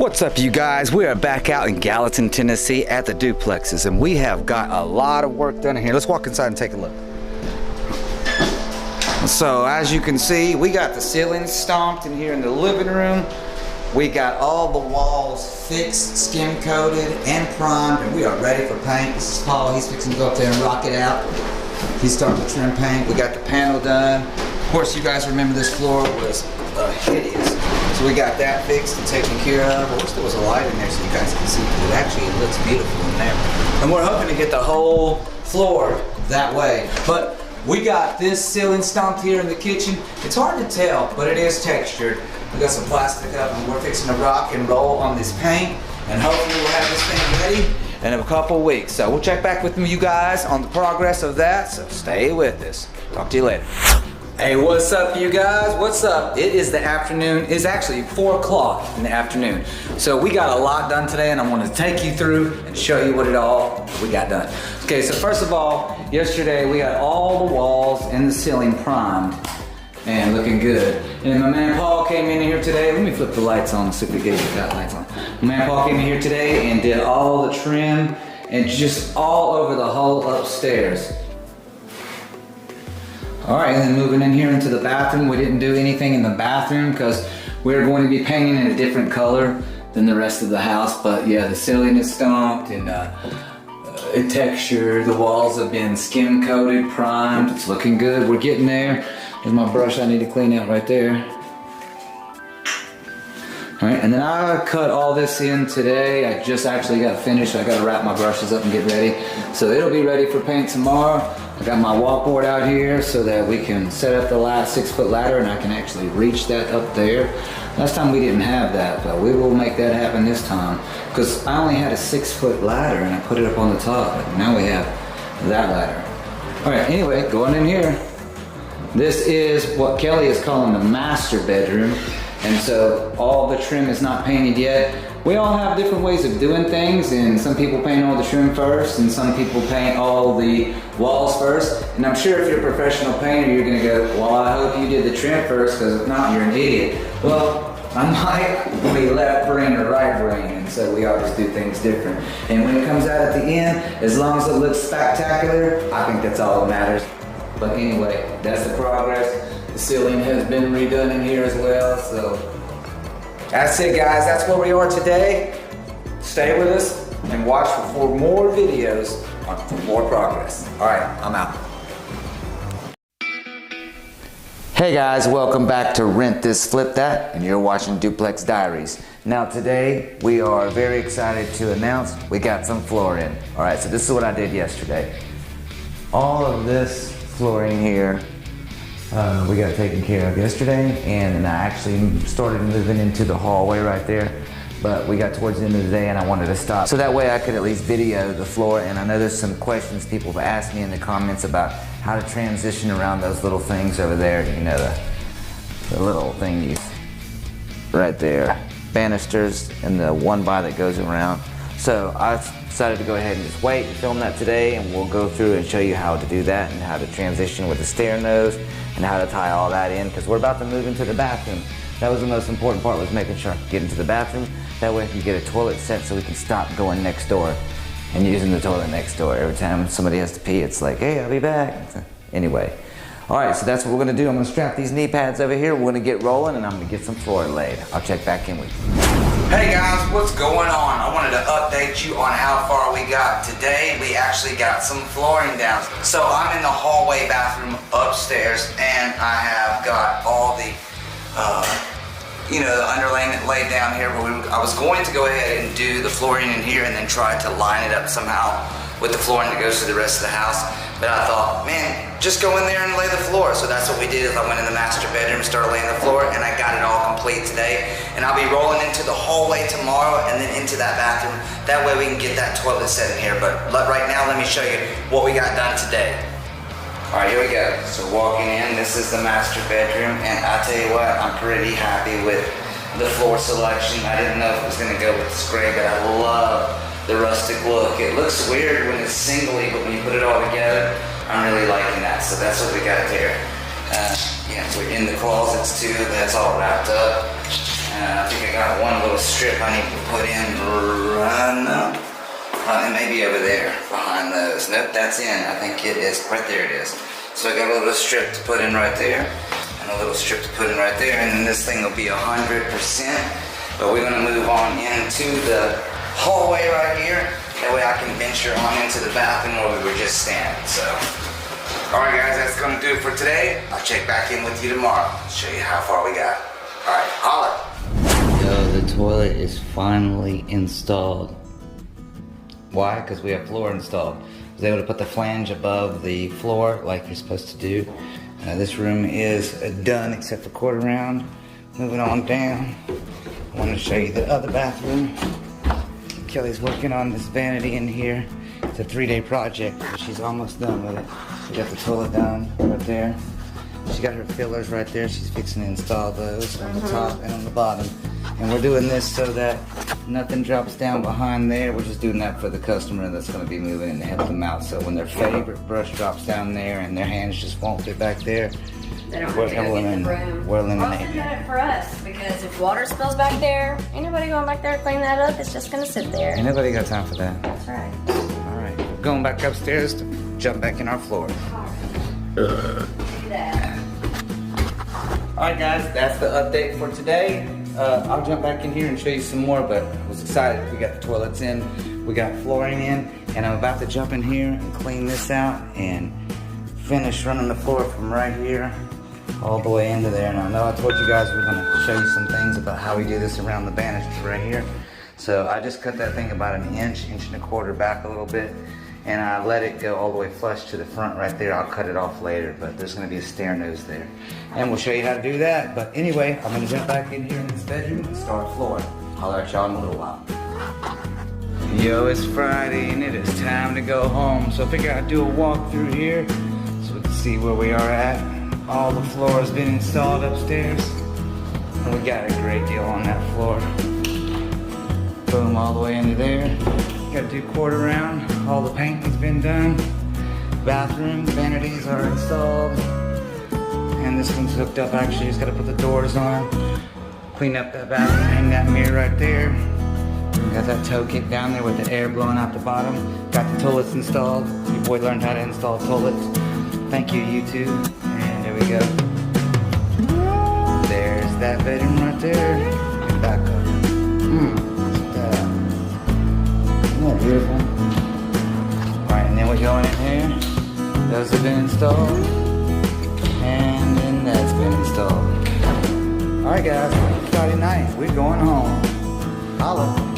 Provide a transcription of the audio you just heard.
What's up, you guys? We are back out in Gallatin, Tennessee at the duplexes, and we have got a lot of work done in here. Let's walk inside and take a look. So as you can see, we got the ceiling stomped in here in the living room. We got all the walls fixed, skim coated and primed, and we are ready for paint. This is Paul. He's fixing to go up there and rock it out. He's starting to trim paint. We got the panel done. Of course, you guys remember this floor was hideous. So we got that fixed and taken care of. I wish there was a light in there so you guys can see, but it actually looks beautiful in there. And we're hoping to get the whole floor that way. But we got this ceiling stomped here in the kitchen. It's hard to tell, but it is textured. We got some plastic up and we're fixing to rock and roll on this paint. And hopefully we'll have this thing ready in a couple weeks. So we'll check back with you guys on the progress of that. So stay with us. Talk to you later. Hey, what's up, you guys? What's up? It is the afternoon. It's actually 4 o'clock in the afternoon. So we got a lot done today, and I want to take you through and show you what it all we got done. Okay, so first of all, yesterday we got all the walls and the ceiling primed and looking good. And my man Paul came in here today. Let me flip the lights on so we get that lights on. My man Paul came in here today and did all the trim and just all over the whole upstairs. All right, and then moving in here into the bathroom, we didn't do anything in the bathroom because we're going to be painting in a different color than the rest of the house. But yeah, the ceiling is stomped and it textured. The walls have been skim coated, primed. It's looking good. We're getting there. There's my brush I need to clean out right there. All right, and then I cut all this in today. I just actually got finished. I got to wrap my brushes up and get ready. So it'll be ready for paint tomorrow. I got my walkboard out here so that we can set up the last 6-foot ladder and I can actually reach that up there. Last time we didn't have that, but we will make that happen this time because I only had a 6-foot ladder and I put it up on the top, but now we have that ladder. All right, anyway, going in here. This is what Kelly is calling the master bedroom. And so all the trim is not painted yet. We all have different ways of doing things, and some people paint all the trim first, and some people paint all the walls first. And I'm sure if you're a professional painter, you're gonna go, well, I hope you did the trim first, because if not, you're an idiot. Well, I might be left brain or right brain, and so we always do things different. And when it comes out at the end, as long as it looks spectacular, I think that's all that matters. But anyway, that's the progress. The ceiling has been redone in here as well, so that's it, guys. That's where we are today. Stay with us and watch for more videos for more progress. All right, I'm out. Hey guys, welcome back to Rent This Flip That, and you're watching Duplex Diaries. Now today, we are very excited to announce we got some floor in. All right, so this is what I did yesterday. All of this flooring here, we got taken care of yesterday, and I actually started moving into the hallway right there, but we got towards the end of the day and I wanted to stop so that way I could at least video the floor. And I know there's some questions people have asked me in the comments about how to transition around those little things over there, you know, the little thingies right there, banisters, and the one bar that goes around. So I decided to go ahead and just wait and film that today, and we'll go through and show you how to do that and how to transition with the stair nose and how to tie all that in, because we're about to move into the bathroom. That was the most important part, was making sure I could get into the bathroom. That way I can get a toilet set so we can stop going next door and using the toilet next door. Every time somebody has to pee, it's like, hey, I'll be back. Anyway, all right, so that's what we're gonna do. I'm gonna strap these knee pads over here. We're gonna get rolling and I'm gonna get some floor laid. I'll check back in with you. Hey guys, what's going on? I wanted to update you on how far we got. Today, we actually got some flooring down. So I'm in the hallway bathroom upstairs, and I have got all the, you know, the underlayment laid down here. But I was going to go ahead and do the flooring in here and then try to line it up somehow with the flooring that goes to the rest of the house. But I thought, man, just go in there and lay the floor. So that's what we did. Is I went in the master bedroom, started laying the floor, and I got it all complete today. And I'll be rolling into the hallway tomorrow and then into that bathroom. That way we can get that toilet set in here. But right now, let me show you what we got done today. All right, here we go. So walking in, this is the master bedroom, and I tell you what, I'm pretty happy with the floor selection. I didn't know if it was gonna go with this gray, but I love the rustic look. It looks weird when it's singly, but when you put it all together, I'm really liking that. So that's what we got here. Yeah, we're in the closets too. That's all wrapped up. I think I got one little strip I need to put in right now. It may be over there behind those. Nope, that's in. I think it is. Right there it is. So I got a little strip to put in right there, and a little strip to put in right there, and then this thing will be 100%. But we're gonna move on into the hallway right here. That way I can venture on into the bathroom where we were just standing. So, all right, guys, that's gonna do it for today. I'll check back in with you tomorrow. Show you how far we got. All right, holla. Yo, the toilet is finally installed. Why? Because we have floor installed. I was able to put the flange above the floor like you're supposed to do. This room is done except for quarter round. Moving on down. I want to show you the other bathroom. Kellie's working on this vanity in here. It's a 3-day project, but she's almost done with it. She got the toilet done right there. She got her fillers right there. She's fixing to install those on the top and on the bottom. And we're doing this so that nothing drops down behind there. We're just doing that for the customer that's going to be moving and to help them out. So when their favorite brush drops down there and their hands just won't fit back there, they don't have to go get the broom. We're Also eliminating doing it for us, because if water spills back there, ain't nobody going back there to clean that up. It's just going to sit there. Ain't nobody got time for that. That's right. All right, we're going back upstairs to jump back in our floor. Do that. Alright guys, that's the update for today. I'll jump back in here and show you some more, but I was excited. We got the toilets in, we got flooring in, and I'm about to jump in here and clean this out and finish running the floor from right here all the way into there. And I know I told you guys we were going to show you some things about how we do this around the banisters right here. So I just cut that thing about an inch and a quarter back a little bit, and I let it go all the way flush to the front right there. I'll cut it off later, but there's going to be a stair nose there. And we'll show you how to do that. But anyway, I'm going to jump back in here in this bedroom and start flooring. Holler at y'all in a little while. Yo, it's Friday and it is time to go home. So I figured I'd do a walk through here so we can see where we are at. All the floor has been installed upstairs, and we got a great deal on that floor. Boom, all the way into there. Got to do quarter round. All the painting's been done. Bathroom vanities are installed, and this one's hooked up. Actually, just got to put the doors on. Clean up that bathroom, hang that mirror right there. Got that toe kit down there with the air blowing out the bottom. Got the toilets installed. Your boy learned how to install toilets. Thank you, YouTube. And there we go. There's that bedroom right there. And back up. Look at that. Isn't that beautiful? Alright, and then we're going in here. Those have been installed. And then that's been installed. Alright guys, Friday night. We're going home. Holla.